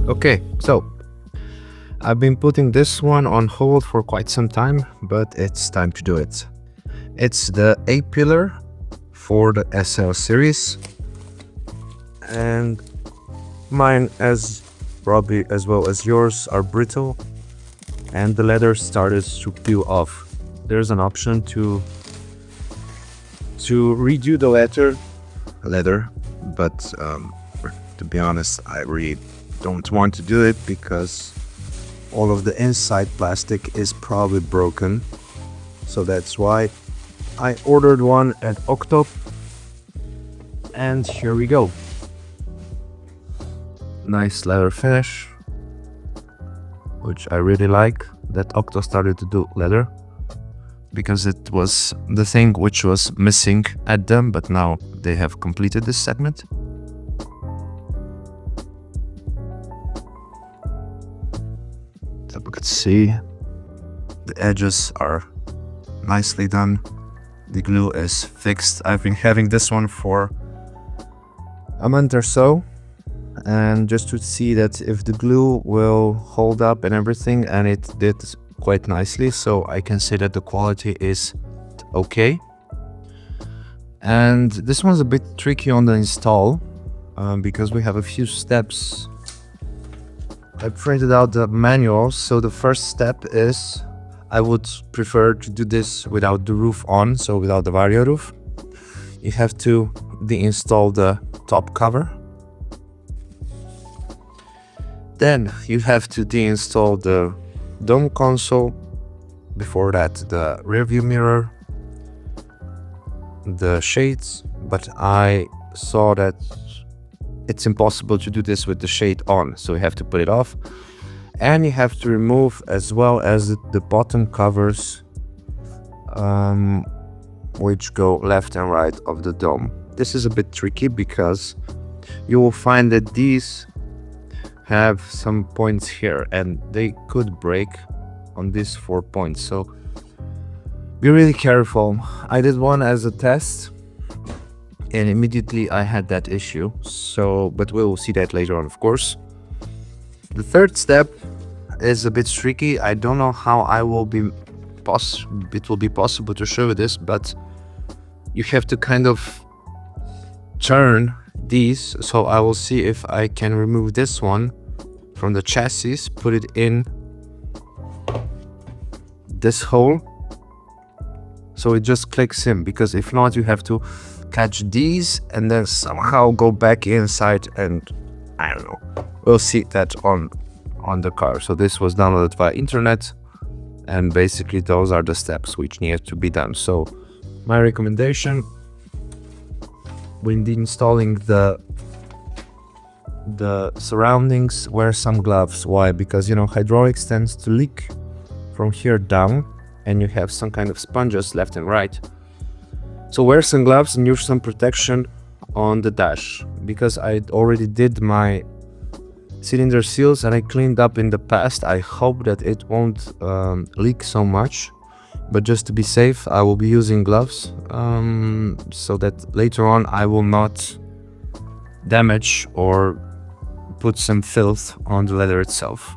Okay, so I've been putting this one on hold for quite some time, but it's time to do it. It's the A-pillar for the SL series, and mine, as probably as well as yours, are brittle and the leather started to peel off. There's an option to redo the leather, but to be honest, I really don't want to do it because all of the inside plastic is probably broken. So that's why I ordered one at Octo, and here we go. Nice leather finish, which I really like that Octo started to do leather, because it was the thing which was missing at them, but now they have completed this segment. So we could see the edges are nicely done. The glue is fixed. I've been having this one for a month or so, and just to see that if the glue will hold up and everything, and it did quite nicely, so I can say that the quality is okay. And this one's a bit tricky on the install because we have a few steps. I printed out the manual, so the first step is I would prefer to do this without the roof on, so without the Vario roof. You have to deinstall the top cover. Then you have to deinstall the dome console. Before that, the rear view mirror, the shades, but I saw that it's impossible to do this with the shade on, so you have to put it off. And you have to remove as well as the bottom covers which go left and right of the dome. This is a bit tricky because you will find that these have some points here and they could break on these 4 points, so be really careful. I did one as a test and immediately I had that issue, so but we'll see that later on, of course. The third step is a bit tricky. I don't know how it will be possible to show this, but you have to kind of turn these. So I will see if I can remove this one from the chassis, put it in this hole so it just clicks in, because if not you have to catch these and then somehow go back inside, and I don't know, we'll see that on the car. So this was downloaded via internet, and basically those are the steps which need to be done. So my recommendation when installing the surroundings, wear some gloves. Why? Because, you know, hydraulics tends to leak from here down and you have some kind of sponges left and right. So wear some gloves and use some protection on the dash, because I already did my cylinder seals and I cleaned up in the past. I hope that it won't leak so much, but just to be safe I will be using gloves so that later on I will not damage or put some filth on the leather itself.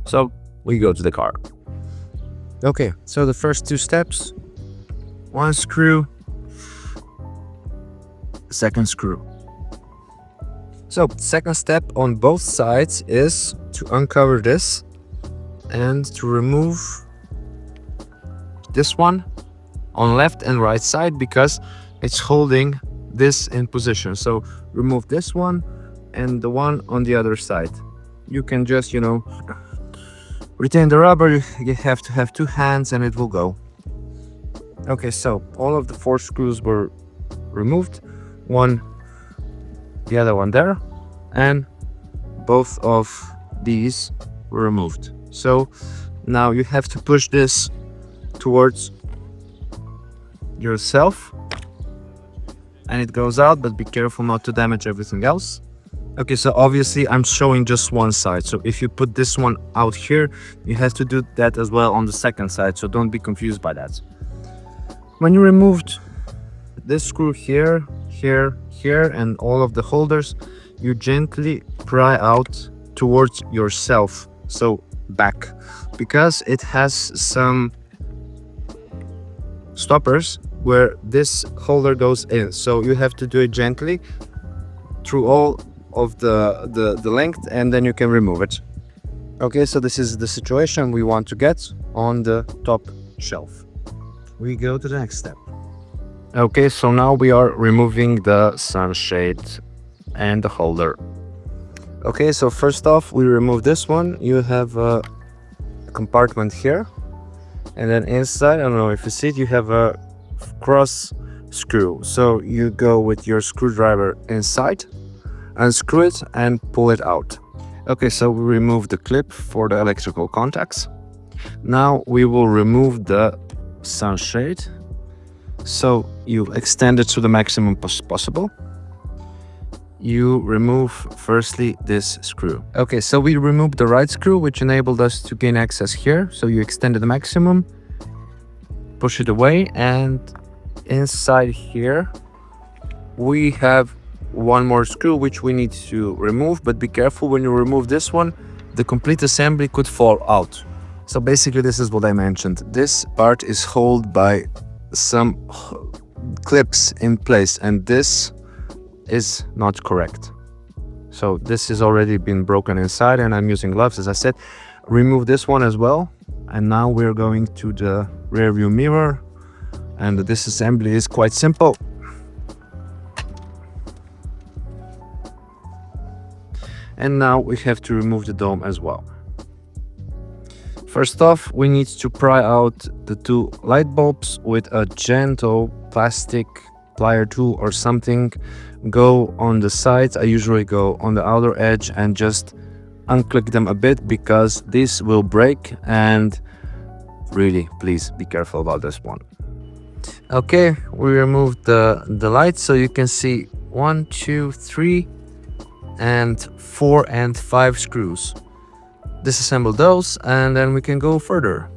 So we go to the car. Okay, so the first two steps: one screw, second screw. So second step on both sides is to uncover this and to remove this one on left and right side, because it's holding this in position. So remove this one and the one on the other side. You can just, you know, retain the rubber. You have to have two hands and it will go. Okay, so all of the 4 screws were removed, one, the other one there, and both of these were removed. So now you have to push this towards yourself and it goes out, but be careful not to damage everything else. Okay, so obviously I'm showing just one side, so if you put this one out here, you have to do that as well on the second side, so don't be confused by that. When you removed this screw here, and all of the holders, you gently pry out towards yourself, so back, because it has some stoppers where this holder goes in, so you have to do it gently through all of the length, and then you can remove it. Okay, so this is the situation we want to get on the top shelf. We go to the next step. Okay, so now we are removing the sunshade and the holder. Okay, so first off, we remove this one. You have a compartment here, and then inside, I don't know if you see it, you have a cross screw. So you go with your screwdriver inside, unscrew it and pull it out. Okay, so we remove the clip for the electrical contacts. Now we will remove the sunshade. So you extend it to the maximum possible. You remove firstly this screw. Okay, so we removed the right screw, which enabled us to gain access here. So you extend it the maximum, push it away, and inside here we have one more screw which we need to remove, but be careful when you remove this one, the complete assembly could fall out. So basically this is what I mentioned. This part is held by some clips in place, and this is not correct. So this has already been broken inside, and I'm using gloves, as I said. Remove this one as well, and now we're going to the rear view mirror, and the disassembly is quite simple. And now we have to remove the dome as well. First off, we need to pry out the two light bulbs with a gentle plastic plier tool or something. Go on the sides. I usually go on the outer edge and just unclick them a bit, because this will break, and really, please be careful about this one. Okay, we removed the lights, so you can see 1, 2, 3 and 4 and 5 screws. Disassemble those, and then we can go further.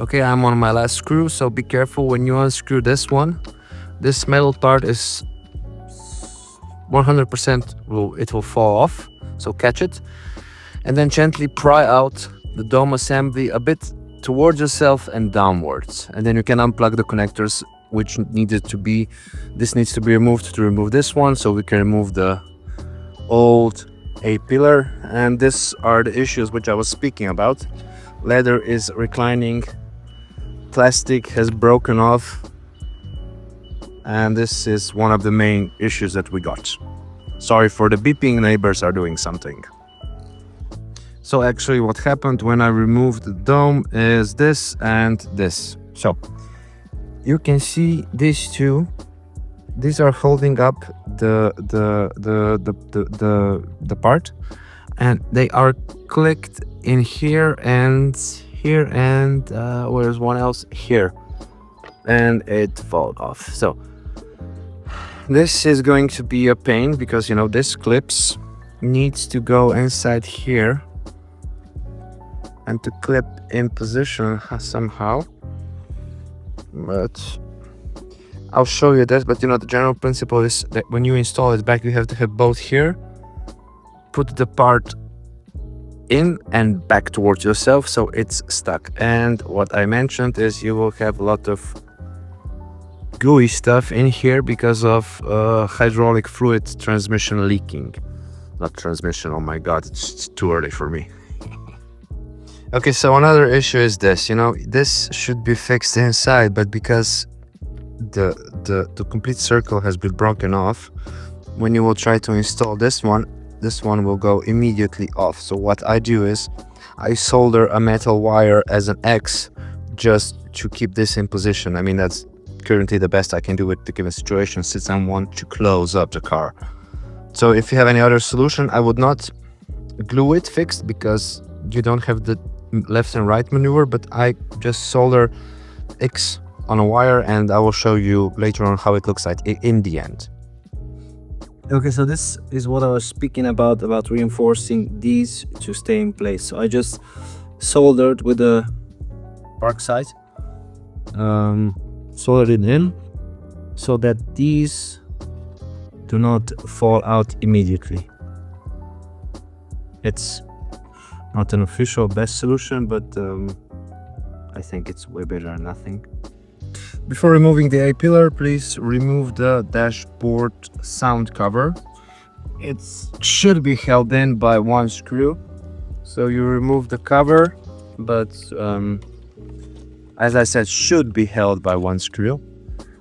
Okay, I'm on my last screw, so be careful when you unscrew this one. This metal part is 100% it will fall off, so catch it, and then gently pry out the dome assembly a bit towards yourself and downwards, and then you can unplug the connectors, which needed to be, this needs to be removed to remove this one, so we can remove the old A-pillar. And these are the issues which I was speaking about. Leather is reclining, plastic has broken off, and this is one of the main issues that we got. Sorry for the beeping, neighbors are doing something. So actually what happened when I removed the dome is this and this. So you can see these two, these are holding up the part, and they are clicked in here and here, and where's one else here, and it falls off. So this is going to be a pain, because you know this clips needs to go inside here and to clip in position somehow, but I'll show you this. But you know, the general principle is that when you install it back, you have to have both here, put the part in and back towards yourself, so it's stuck. And what I mentioned is you will have a lot of gooey stuff in here because of hydraulic fluid transmission leaking. Not transmission, oh my god, it's too early for me. Okay, so another issue is this, you know, this should be fixed inside, but because the complete circle has been broken off, when you will try to install this one will go immediately off. So what I do is I solder a metal wire as an X just to keep this in position. I mean, that's currently the best I can do with the given situation, since I want to close up the car. So if you have any other solution, I would not glue it fixed, because you don't have the left and right maneuver, but I just solder X on a wire, and I will show you later on how it looks like in the end. Okay, so this is what I was speaking about reinforcing these to stay in place. So I just soldered with the park side, soldered it in so that these do not fall out immediately. It's not an official best solution, but I think it's way better than nothing. Before removing the A-pillar, please remove the dashboard sound cover. It should be held in by one screw. So you remove the cover, but as I said, should be held by one screw.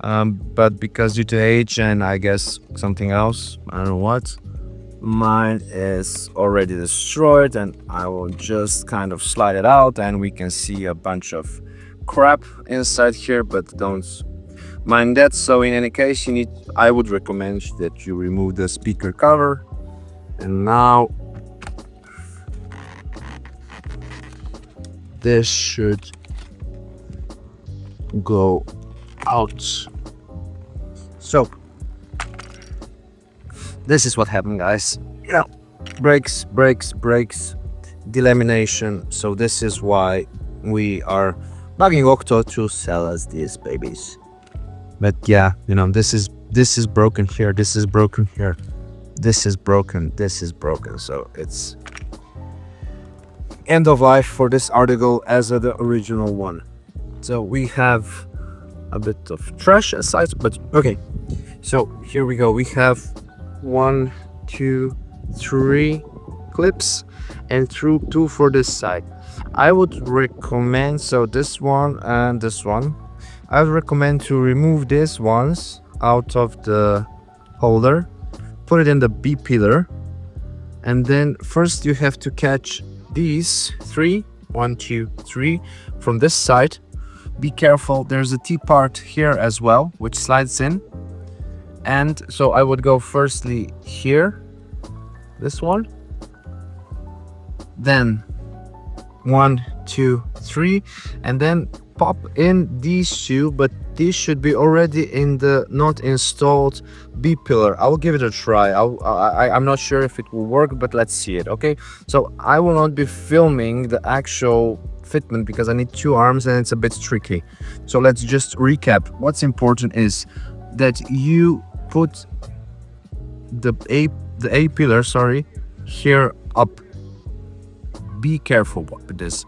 But because due to age and I guess something else, I don't know what, mine is already destroyed, and I will just kind of slide it out and we can see a bunch of crap inside here, but don't mind that. So in any case, I would recommend that you remove the speaker cover. And now this should go out. So this is what happened, guys. Brakes, delamination. So this is why we are bugging Octo to sell us these babies. But yeah, this is broken here, this is broken here, this is broken, this is broken. So it's end of life for this article as the original one. So we have a bit of trash aside, but okay. So here we go. We have 1, 2, 3 clips and two for this side. I would recommend, so this one and this one, I would recommend to remove these ones out of the holder, put it in the B-pillar, and then first you have to catch these 3, 1, 2, 3 from this side. Be careful, there's a T-part here as well, which slides in. And so I would go firstly here, this one, then 1, 2, 3, and then pop in these two, but these should be already in the not installed B-pillar. I will give it a try. I'm not sure if it will work, but let's see it. Okay, so I will not be filming the actual fitment because I need 2 arms and it's a bit tricky. So let's just recap. What's important is that you put the A-pillar, here up. Be careful with this.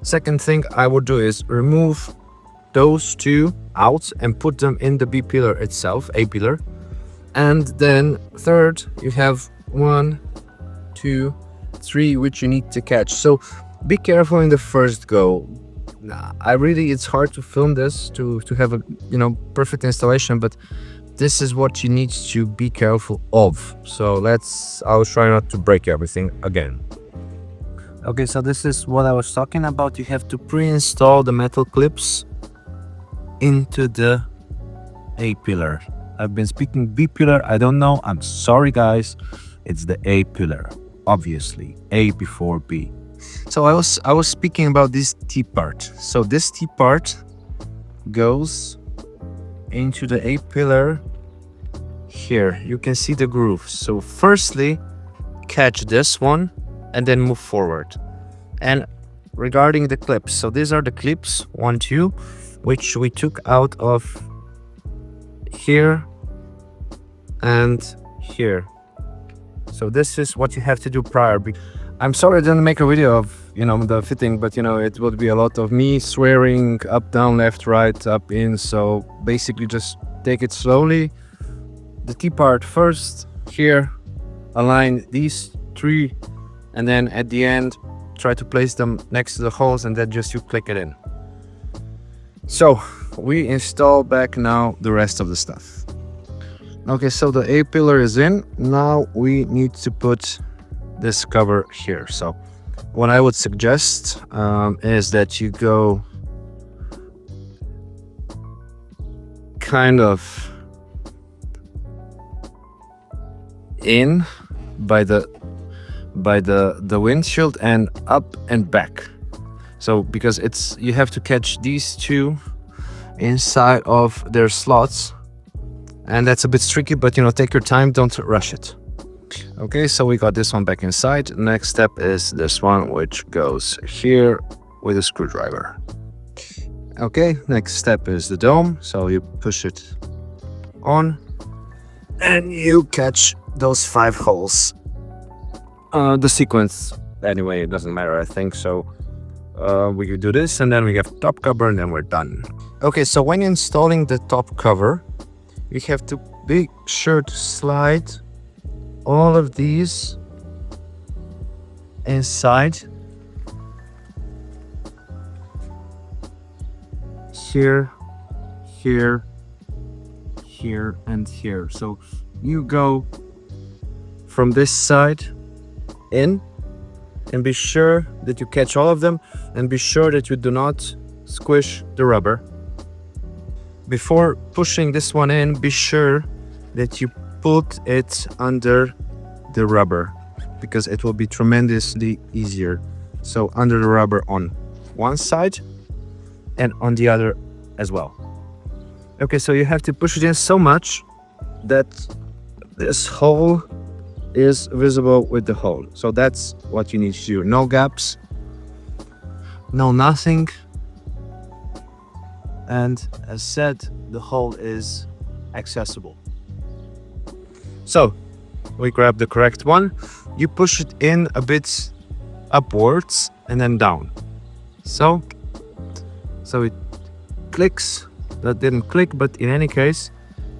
Second thing I would do is remove those 2 out and put them in the B-pillar itself, A-pillar. And then third, you have 1, 2, 3, which you need to catch. So be careful in the first go. It's hard to film this to have a perfect installation, but this is what you need to be careful of. So I'll try not to break everything again. Okay, so this is what I was talking about. You have to pre-install the metal clips into the A-pillar. I've been speaking B-pillar, I don't know, I'm sorry guys. It's the A-pillar, obviously, A before B. So I was speaking about this T-part. So this T-part goes into the A-pillar here. You can see the groove. So firstly, catch this one and then move forward. And regarding the clips, so these are the clips 1, 2, which we took out of here and here. So this is what you have to do prior. I'm sorry I didn't make a video of the fitting, but it would be a lot of me swearing up, down, left, right, up, in. So basically just take it slowly. The T part first, here, align these 3, and then at the end try to place them next to the holes, and then just you click it in. So we install back now the rest of the stuff. Okay, so the A-pillar is in. Now we need to put this cover here. So what I would suggest is that you go kind of in by the windshield and up and back. So because you have to catch these 2 inside of their slots, and that's a bit tricky, but take your time, don't rush it. Okay, so we got this one back inside. Next step is this one, which goes here with a screwdriver. Okay, next step is the dome. So you push it on and you catch those 5 holes. the sequence. Anyway, it doesn't matter, I think. So we could do this, and then we have top cover, and then we're done. Okay, so when installing the top cover, you have to be sure to slide all of these inside here, here, here, and here. So you go from this side in, and be sure that you catch all of them, and be sure that you do not squish the rubber. Before pushing this one in, be sure that you put it under the rubber, because it will be tremendously easier. So under the rubber on one side and on the other as well. Okay, so you have to push it in so much that this hole is visible with the hole. So that's what you need to do. No gaps, no nothing. And as said, the hole is accessible. So we grab the correct one. You push it in a bit upwards and then down. So it clicks. That didn't click, but in any case,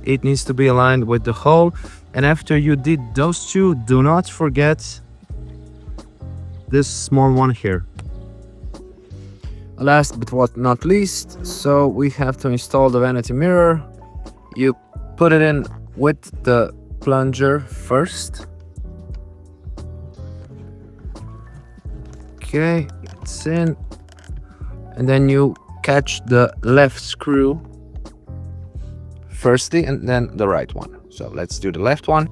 it needs to be aligned with the hole. And after you did those two, do not forget this small one here. Last but not least, so we have to install the vanity mirror. You put it in with the plunger first. Okay, it's in. And then you catch the left screw firstly, and then the right one. So let's do the left one.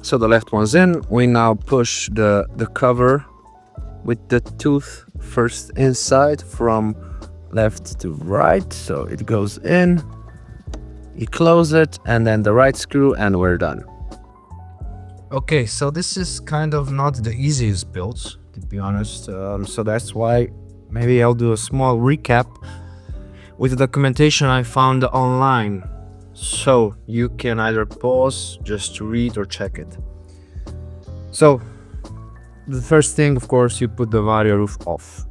So the left one's in. We now push the cover with the tooth first inside from left to right. So it goes in, you close it, and then the right screw, and we're done. Okay, so this is kind of not the easiest build, to be honest. So that's why maybe I'll do a small recap with the documentation I found online. So you can either pause just to read or check it. So the first thing, of course, you put the vario roof off.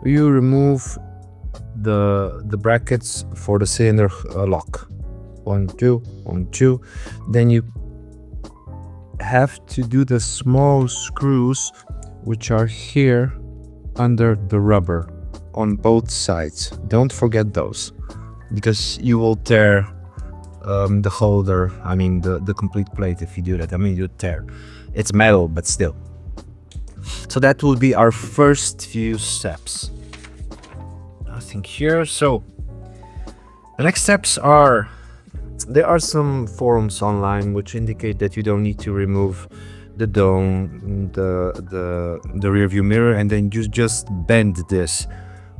You remove the brackets for the cylinder lock. 1, 2, 1, 2. Then you have to do the small screws which are here under the rubber on both sides. Don't forget those, because you will tear the holder, I mean the complete plate if you do that. I mean, you tear. It's metal, but still. So that will be our first few steps. Nothing here. So the next steps are, there are some forums online which indicate that you don't need to remove the dome, the rear view mirror, and then you just bend this.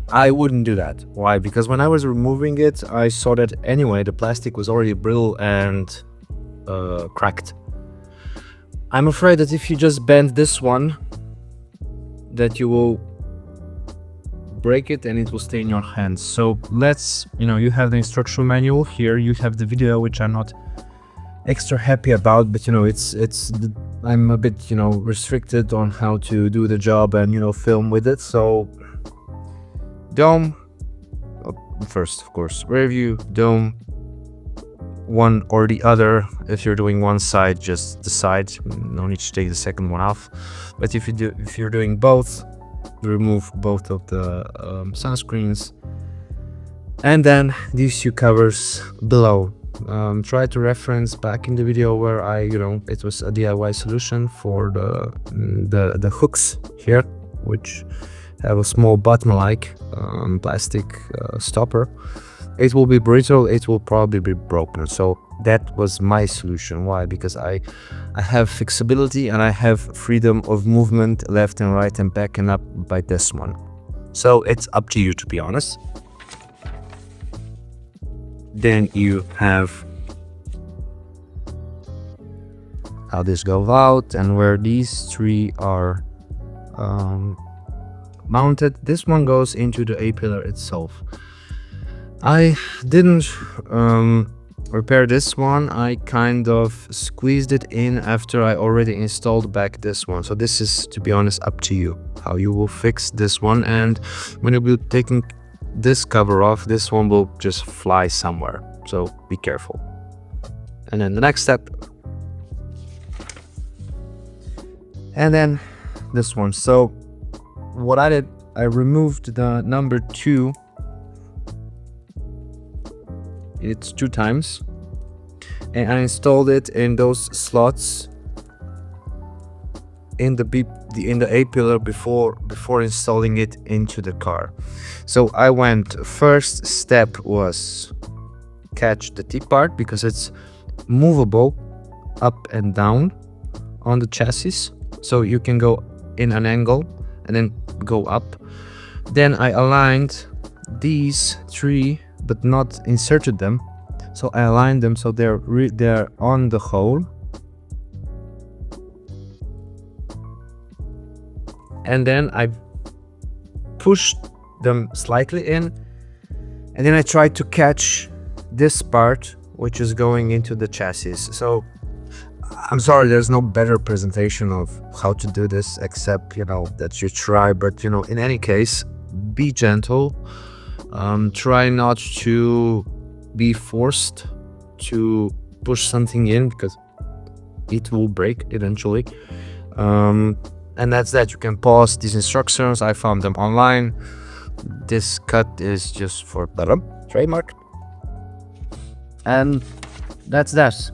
I wouldn't do that. Why? Because when I was removing it, I saw that anyway the plastic was already brittle and cracked. I'm afraid that if you just bend this one, that you will break it and it will stay in your hands. So let's, you have the instructional manual here, you have the video, which I'm not extra happy about, but I'm a bit restricted on how to do the job and film with it. So dome first, of course, rear view, dome, one or the other. If you're doing one side, just the side, no need to take the second one off. But if you're doing both, remove both of the sunscreens, and then these two covers below. Try to reference back in the video where it was a DIY solution for the hooks here, which have a small button-like plastic stopper. It will be brittle, it will probably be broken. So that was my solution. Why? Because I have flexibility and I have freedom of movement left and right and back and up by this one. So it's up to you, to be honest. Then you have how this goes out and where these three are mounted. This one goes into the A-pillar itself. I didn't repair this one, I kind of squeezed it in after I already installed back this one. So this is, to be honest, up to you how you will fix this one. And when you'll be taking this cover off, this one will just fly somewhere, so be careful. And then the next step, and then this one. So what I did, I removed the number 2. It's 2 times, and I installed it in those slots in the A-pillar before installing it into the car. So I went, first step was catch the T part because it's movable up and down on the chassis, so you can go in an angle and then go up. Then I aligned these 3 but not inserted them, so I aligned them so they're on the hole. And then I pushed them slightly in, and then I tried to catch this part which is going into the chassis. So I'm sorry, there's no better presentation of how to do this except, you know, that you try. But, you know, in any case, be gentle. Try not to be forced to push something in because it will break eventually. And that's that. You can pause these instructions. I found them online. This cut is just for the trademark. And that's that.